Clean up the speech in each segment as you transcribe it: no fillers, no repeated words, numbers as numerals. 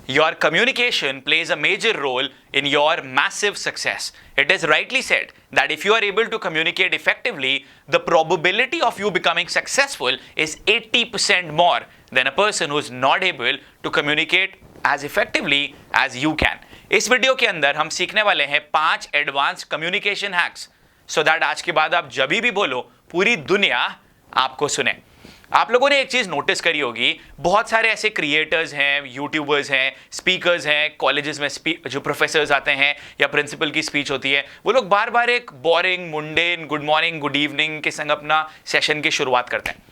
your communication plays a major role in your massive success. It is rightly said that if you are able to communicate effectively, the probability of you becoming successful is 80% more than a person who is not able to communicate as effectively as you can. इस video के अंदर हम सीखने वाले हैं 5 advance communication hacks, so that आज के बाद आप जब भी बोलो पूरी दुनिया आपको सुने। आप लोगों ने एक चीज नोटिस करी होगी, बहुत सारे ऐसे क्रिएटर्स हैं, यूट्यूबर्स हैं, स्पीकर्स हैं, कॉलेजेस में जो प्रोफेसर्स आते हैं या प्रिंसिपल की स्पीच होती है, वो लोग बार बार एक boring mundane good morning good evening के संग अपना सेशन की शुरुआत करते हैं।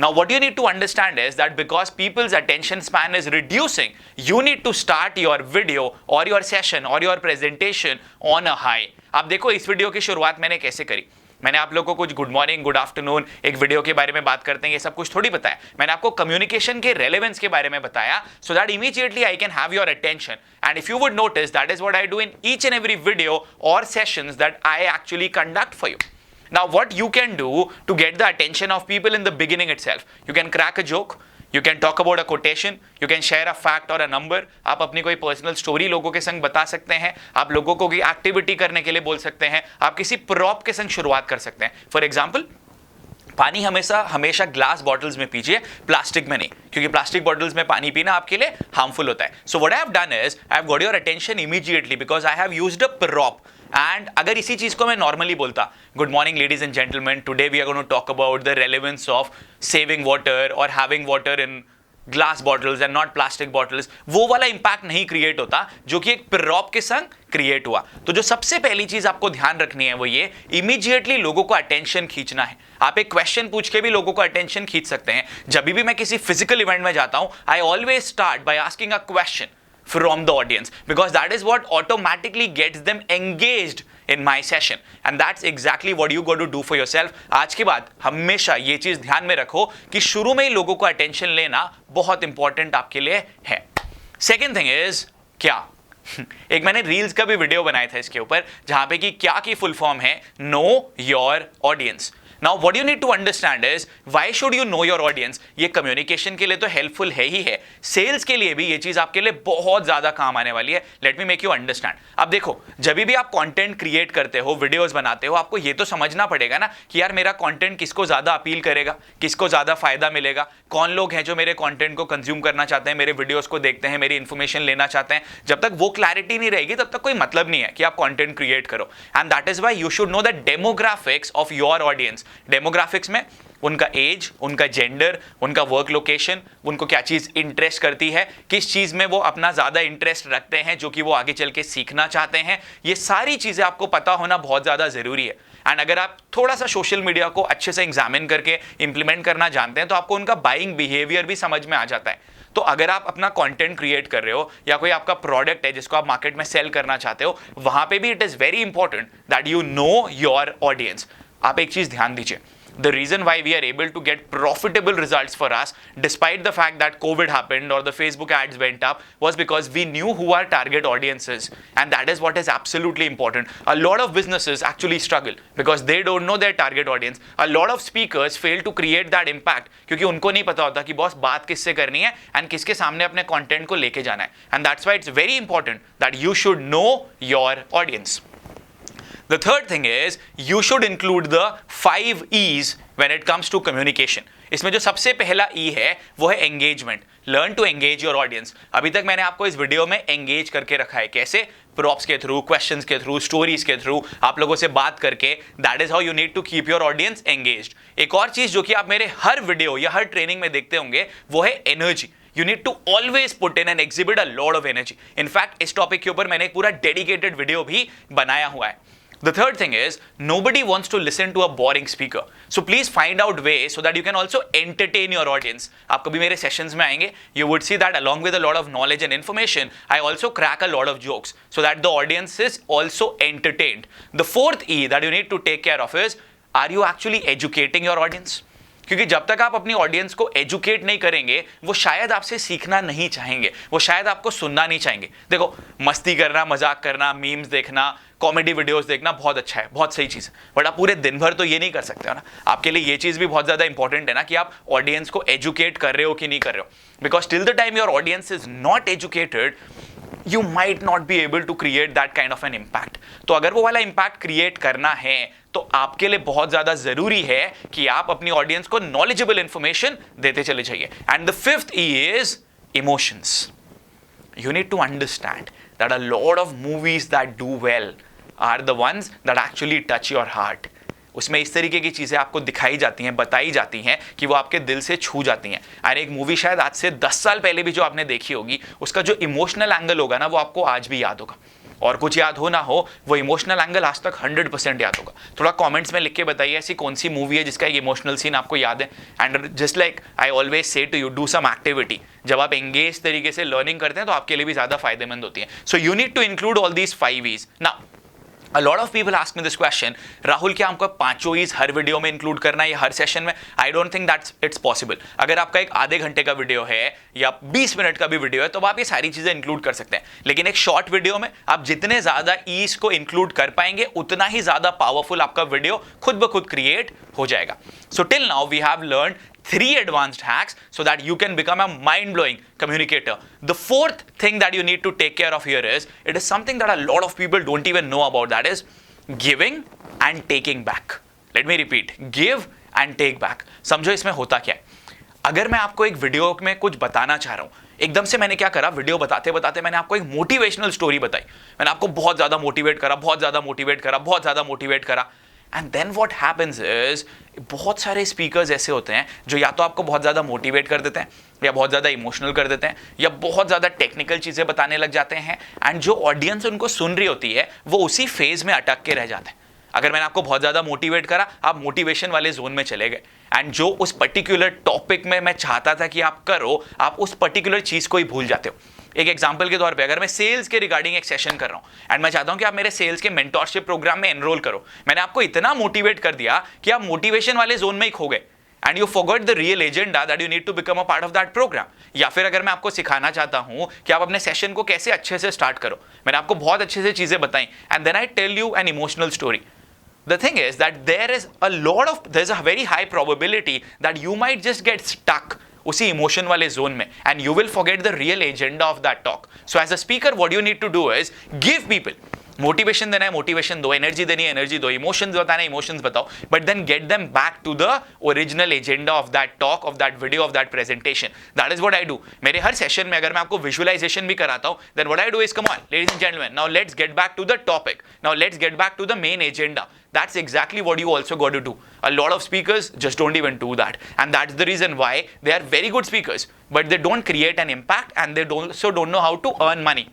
Now what you need to understand is that because people's attention span is reducing, you need to start your video or your session or your presentation on a high. आप देखो इस वीडियो की शुरुआत मैंने कैसे करी। मैंने आप लोगों को कुछ गुड मॉर्निंग गुड आफ्टरनून एक वीडियो के बारे में बात करते हैं ये सब कुछ थोड़ी बताया। मैंने आपको कम्युनिकेशन के रेलेवेंस के बारे में बताया, so that immediately I can have your attention. And if you would notice that is what I do in each and every video और sessions that I actually conduct for you. Now what you can do to get the attention of people in the beginning itself, you can crack a joke, you can talk about a quotation, you can share a fact or a number. आप अपनी कोई personal story लोगों के संग बता सकते हैं, आप लोगों को कोई एक्टिविटी करने के लिए बोल सकते हैं, आप किसी प्रॉप के संग शुरुआत कर सकते हैं। फॉर एग्जाम्पल, पानी हमेशा ग्लास बॉटल्स में पीजिए, प्लास्टिक में नहीं, क्योंकि प्लास्टिक बॉटल्स में पानी पीना आपके लिए हार्मफुल होता है। So what I have done is I have got your attention immediately because I have used a prop. And अगर इसी चीज को मैं नॉर्मली बोलता, good morning ladies and gentleman, today we are going to talk about the relevance of saving water और having water in glass bottles and not plastic bottles, वो वाला impact नहीं क्रिएट होता जो कि एक प्रॉप के संग क्रिएट हुआ। तो जो सबसे पहली चीज आपको ध्यान रखनी है वो ये, इमीडिएटली लोगों को अटेंशन खींचना है। आप एक क्वेश्चन पूछ के भी लोगों को अटेंशन खींच सकते हैं। जब भी मैं किसी फिजिकल इवेंट में जाता हूं, I always start by asking a question from the audience because that is what automatically gets them engaged in my session and that's exactly what you got to do for yourself. आज के बाद हमेशा ये चीज ध्यान में रखो कि शुरू में ही लोगों को अटेंशन लेना बहुत इंपॉर्टेंट आपके लिए है। सेकेंड थिंग इज क्या एक मैंने रील्स का भी वीडियो बनाया था इसके ऊपर, जहां पे कि क्या की फुल फॉर्म है know your audience. Now what you need to understand is why should you know your audience? ये कम्युनिकेशन के लिए तो हेल्पफुल है ही है, सेल्स के लिए भी ये चीज आपके लिए बहुत ज्यादा काम आने वाली है। Let me make you understand. अब देखो, जब भी आप कंटेंट क्रिएट करते हो, वीडियोस बनाते हो, आपको ये तो समझना पड़ेगा ना कि यार मेरा कंटेंट किसको ज्यादा अपील करेगा, किसको ज्यादा फायदा मिलेगा, कौन लोग हैं जो मेरे कंटेंट को कंज्यूम करना चाहते हैं, मेरे वीडियोस को देखते हैं, मेरी इंफॉर्मेशन लेना चाहते हैं। जब तक वो क्लैरिटी नहीं रहेगी तब तक कोई मतलब नहीं है कि आप कंटेंट क्रिएट करो। And that is why you should know the demographics of your audience. Demographics में उनका एज, उनका जेंडर, उनका वर्क लोकेशन, उनको क्या चीज इंटरेस्ट करती है, किस चीज में वो अपना ज्यादा इंटरेस्ट रखते हैं जो कि वो आगे चल के सीखना चाहते हैं, ये सारी चीजें आपको पता होना बहुत ज्यादा जरूरी है। एंड अगर आप थोड़ा सा सोशल मीडिया को अच्छे से एग्जामिन करके इंप्लीमेंट करना जानते हैं तो आपको उनका बाइंग बिहेवियर भी समझ में आ जाता है। तो अगर आप अपना कंटेंट क्रिएट कर रहे हो या कोई आपका प्रोडक्ट है जिसको आप मार्केट में सेल करना चाहते हो, वहां पे भी it is very important that you know your audience. आप एक चीज ध्यान दीजिए, the reason why we are able to get profitable results for us despite the fact that COVID happened or the Facebook ads went up was because we knew who our target audience is, and that is what is absolutely important. A lot of businesses actually struggle because they don't know their target audience. A lot of speakers fail to create that impact क्योंकि उनको नहीं पता होता कि boss बात किससे करनी है and किसके सामने अपने content को लेके जाना है। And that's why it's very important that you should know your audience. The third thing is you should include the 5 E's when it comes to communication. इसमें जो सबसे पहला E है वो है engagement. Learn to engage your audience. अभी तक मैंने आपको इस वीडियो में engage करके रखा है, कैसे? प्रॉप्स के थ्रू, क्वेश्चंस के थ्रू, स्टोरीज के थ्रू, आप लोगों से बात करके। That is how you need to keep your audience engaged. एक और चीज जो कि आप मेरे हर वीडियो या हर ट्रेनिंग में देखते होंगे वो है energy. You need to always put in and exhibit a lot of energy. In fact, इस टॉपिक के ऊपर मैंने एक पूरा डेडिकेटेड वीडियो भी बनाया हुआ है। The third thing is nobody wants to listen to a boring speaker. So please find out ways so that you can also entertain your audience. आप कभी मेरे sessions में आएंगे, you would see that along with a lot of knowledge and information, I also crack a lot of jokes so that the audience is also entertained. The fourth E that you need to take care of is, are you actually educating your audience? क्योंकि जब तक आप अपनी audience को educate नहीं करेंगे वो शायद आपसे सीखना नहीं चाहेंगे, वो शायद आपको सुनना नहीं चाहेंगे। देखो, मस्ती करना, मजाक करना, मीम्स देखना, कॉमेडी वीडियोस देखना बहुत अच्छा है, बहुत सही चीज़ है, बट आप पूरे दिन भर तो ये नहीं कर सकते हो ना। आपके लिए ये चीज़ भी बहुत ज़्यादा इंपॉर्टेंट है ना कि आप ऑडियंस को एजुकेट कर रहे हो कि नहीं कर रहे हो, because till the time your audience is not educated you might not be able to create that kind of an impact. तो अगर वो वाला impact create करना है तो आपके लिए बहुत ज़्यादा ज़रूरी है कि आप अपनी ऑडियंस को knowledgeable information देते चले जाइए. And the fifth E is emotions. You need to understand that a lot of movies that do well are the ones that actually touch your heart. उसमें इस तरीके की चीज़ें आपको दिखाई जाती हैं, बताई जाती हैं कि वो आपके दिल से छू जाती हैं. और एक मूवी शायद आज से 10 साल पहले भी जो आपने देखी होगी, उसका जो इमोशनल एंगल होगा ना, वो आपको आज भी याद होगा. और कुछ याद हो ना हो, वो इमोशनल एंगल आज तक 100% याद होगा. थोड़ा कमेंट्स में लिख के बताइए ऐसी कौन सी मूवी है जिसका एक इमोशनल सीन आपको याद है. And just like I always say to you, do some activity. जब आप एंगेज तरीके से लर्निंग करते हैं तो आपके लिए भी ज़्यादा फायदेमंद होती है. So you need to include all these 5 E's. नाउ A lot of people ask me this question, Rahul क्या हमको 5 E's हर वीडियो में इंक्लूड करना है या हर सेशन में? I don't think that's it's possible. अगर आपका एक आधे घंटे का वीडियो है या 20 मिनट का भी वीडियो है तो आप ये सारी चीजें इंक्लूड कर सकते हैं. लेकिन एक शॉर्ट वीडियो में आप जितने ज्यादा E's को इंक्लूड कर पाएंगे उतना ही ज्यादा पावरफुल आपका वीडियो खुद ब खुद क्रिएट हो जाएगा. So till now we have learned 3 advanced hacks so that you can become a mind-blowing communicator. The fourth thing that you need to take care of here is, it is something that a lot of people don't even know about, that is giving and taking back. Let me repeat, give and take back. समझो इसमें होता क्या है. अगर मैं आपको एक video में कुछ बताना चाह रहा हूं, एकदम से मैंने क्या करा, वीडियो बताते बताते मैंने आपको एक मोटिवेशनल स्टोरी बताई. मैंने आपको बहुत ज्यादा मोटिवेट करा, बहुत ज्यादा मोटिवेट करा, बहुत ज्यादा मोटिवेट करा. And then what happens is, बहुत सारे स्पीकर्स ऐसे होते हैं जो या तो आपको बहुत ज़्यादा मोटिवेट कर देते हैं, या बहुत ज़्यादा इमोशनल कर देते हैं, या बहुत ज़्यादा टेक्निकल चीज़ें बताने लग जाते हैं. एंड जो ऑडियंस उनको सुन रही होती है वो उसी फेज में अटक के रह जाते हैं. अगर मैंने आपको बहुत ज़्यादा मोटिवेट करा, आप मोटिवेशन वाले जोन में चले गए. एंड जो उस पर्टिकुलर टॉपिक में मैं चाहता था कि आप करो, आप उस पर्टिकुलर चीज़ को ही भूल जाते हो. एक एग्जांपल के तौर पे, अगर मैं सेल्स के रिगार्डिंग एक सेशन कर रहा हूं एंड मैं चाहता हूं कि आप मेरे सेल्स के मेंटोरशिप प्रोग्राम में एनरोल करो, मैंने आपको इतना मोटिवेट कर दिया कि आप मोटिवेशन वाले जोन में ही खो गए and you forgot the real agenda that you need to become a part of that program. या फिर अगर मैं आपको सिखाना चाहता हूं कि आप अपने सेशन को कैसे अच्छे से स्टार्ट करो, मैंने आपको बहुत अच्छे से चीजें बताई and then I tell you an emotional story. The thing is that there's a very high probability that you might just get stuck उसी इमोशन वाले जोन में and you will forget the real agenda of that talk. So as a speaker, what you need to do is give people motivation देना है, motivation दो, energy देनी है, energy दो, emotions बताना है, इमोशंस बताओ, but then get them back to the original agenda of that talk, of that video, of that presentation. That is what I do. मेरे हर सेशन में अगर मैं आपको विजुअलाइजेशन भी कराता हूं, then what I do is, come on ladies and gentleman, now let's get back to the topic, now let's get back to the main agenda. That's exactly what you also got to do. A lot of speakers just don't even do that. And that's the reason why they are very good speakers, but they don't create an impact and they don't know how to earn money.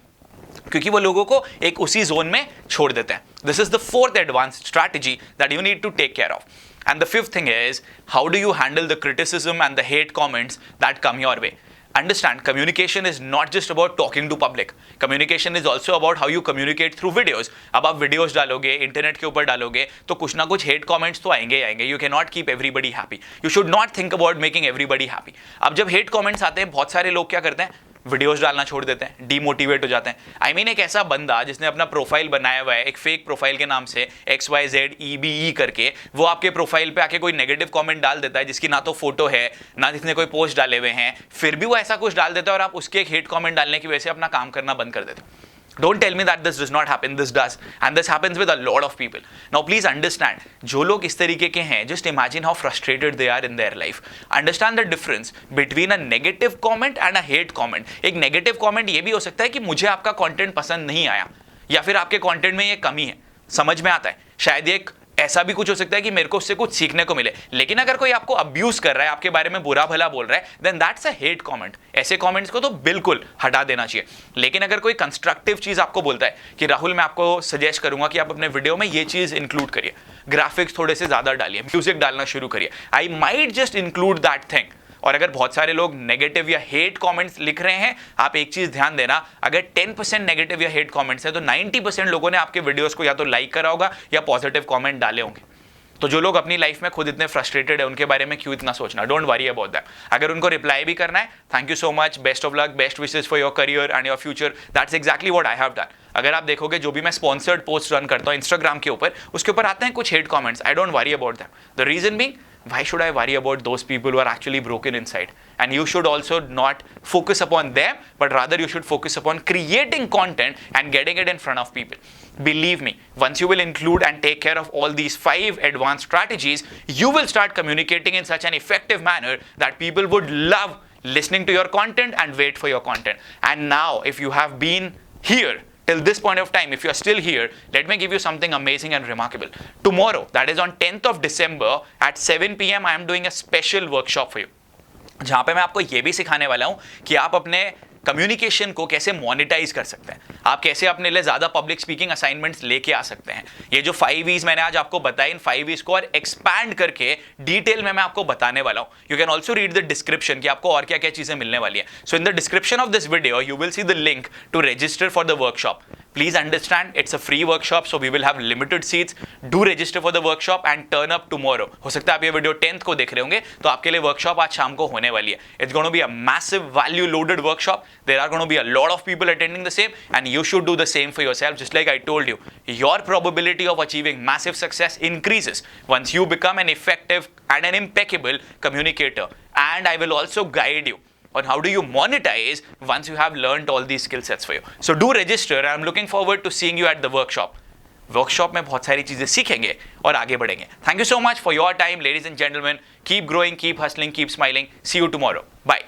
क्योंकि वो लोगों को एक उसी zone में छोड़ देते हैं. This is the fourth advanced strategy that you need to take care of. And the fifth thing is, how do you handle the criticism and the hate comments that come your way? Understand, communication is not just about talking to public. Communication is also about how you communicate through videos. अब आप videos डालोगे, internet के ऊपर डालोगे, तो कुछ ना कुछ hate comments तो आएंगे ही आएंगे. You cannot keep everybody happy. You should not think about making everybody happy. अब जब hate comments आते हैं, बहुत सारे लोग क्या करते हैं, वीडियोस डालना छोड़ देते हैं, डीमोटिवेट हो जाते हैं. आई मीन एक ऐसा बंदा जिसने अपना प्रोफाइल बनाया हुआ है एक फेक प्रोफाइल के नाम से XYZEBE करके, वो आपके प्रोफाइल पे आके कोई नेगेटिव कमेंट डाल देता है जिसकी ना तो फोटो है ना जिसने कोई पोस्ट डाले हुए हैं, फिर भी वो ऐसा कुछ डाल देता है और आप उसके एक हेट कमेंट डालने की वजह से अपना काम करना बंद कर देते हो. Don't tell me that this does not happen. This does, and this happens with a lot of people. Now please understand, जो लोग इस तरीके के हैं, just imagine how frustrated they are in their life. Understand the difference between a negative comment and a hate comment. एक negative comment ये भी हो सकता है कि मुझे आपका content पसंद नहीं आया, या फिर आपके content में ये कमी है, समझ में आता है. शायद एक ऐसा भी कुछ हो सकता है कि मेरे को उससे कुछ सीखने को मिले. लेकिन अगर कोई आपको अब्यूज कर रहा है, आपके बारे में बुरा भला बोल रहा है, then that's a hate comment. ऐसे कमेंट्स को तो बिल्कुल हटा देना चाहिए. लेकिन अगर कोई कंस्ट्रक्टिव चीज आपको बोलता है कि राहुल मैं आपको सजेस्ट करूंगा कि आप अपने वीडियो में ये चीज इंक्लूड करिए, ग्राफिक्स थोड़े से ज्यादा डालिए, म्यूजिक डालना शुरू करिए, I might just include that thing. और अगर बहुत सारे लोग नेगेटिव या हेट कमेंट्स लिख रहे हैं, आप एक चीज ध्यान देना, अगर 10% नेगेटिव या हेट कमेंट्स है तो 90% लोगों ने आपके वीडियोस को या तो लाइक करा होगा या पॉजिटिव कमेंट डाले होंगे. तो जो लोग अपनी लाइफ में खुद इतने फ्रस्ट्रेटेड है उनके बारे में क्यों इतना सोचना? Don't worry about that. अगर उनको रिप्लाई भी करना है, thank you so much, best of luck, best wishes for your career and your future. That's exactly what I have done. अगर आप देखोगे जो भी मैं स्पॉन्सर्ड पोस्ट रन करता हूँ इंस्टाग्राम के ऊपर, उसके ऊपर आते हैं कुछ hate comments. I don't worry about that. The reason being, why should I worry about those people who are actually broken inside? And you should also not focus upon them, but rather you should focus upon creating content and getting it in front of people. Believe me, once you will include and take care of all these 5 advanced strategies, you will start communicating in such an effective manner that people would love listening to your content and wait for your content. And now, if you have been here till this point of time, if you are still here, let me give you something amazing and remarkable. Tomorrow, that is on 10th of December at 7 p.m, I am doing a special workshop for you. जहाँ पे मैं आपको ये भी सिखाने वाला हूँ कि आप अपने कम्युनिकेशन को कैसे मोनेटाइज कर सकते हैं, आप कैसे अपने लिए ज़्यादा पब्लिक स्पीकिंग असाइनमेंट्स लेके आ सकते हैं. ये जो 5 E's मैंने आज आपको बताया, इन 5 E's को और एक्सपैंड करके डिटेल में मैं आपको बताने वाला हूँ. You can also read the description कि आपको और क्या क्या चीज़ें मिलने वाली है. So in the description of this video you will see the link to register for the workshop. Please understand, it's a free workshop, so we will have limited seats. Do register for the workshop and turn up tomorrow. हो सकता है आप ये video 10th को देख रहे होंगे, तो आपके लिए वर्कशॉप आज शाम को होने वाली है. It's going to be a massive value loaded workshop. There are going to be a lot of people attending the same, and you should do the same for yourself. Just like I told you, your probability of achieving massive success increases once you become an effective and an impeccable communicator. And I will also guide you on how do you monetize once you have learned all these skill sets for you. So do register. I'm looking forward to seeing you at the workshop. Workshop में बहुत सारी चीजें सीखेंगे और आगे बढ़ेंगे. Thank you so much for your time, ladies and gentlemen. Keep growing, keep hustling, keep smiling. See you tomorrow. Bye.